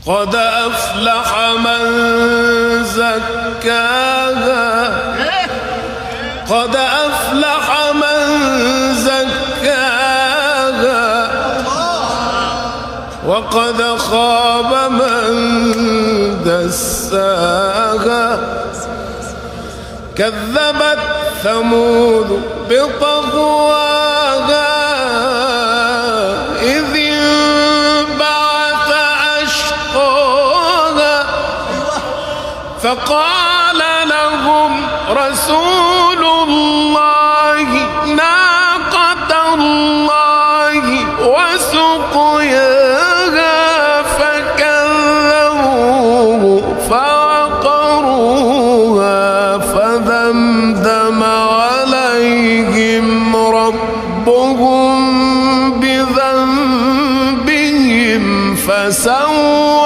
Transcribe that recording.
قد أفلح من زكاها قد أفلح من زكاها وقد خاب من دساها كذبت ثمود بطغواها إذ انبعث أشقاها فقال لهم رسول الله ناقة الله وسقياها فكذبوه فعقروها فدمدم عليهم ربهم بذنبهم فسواها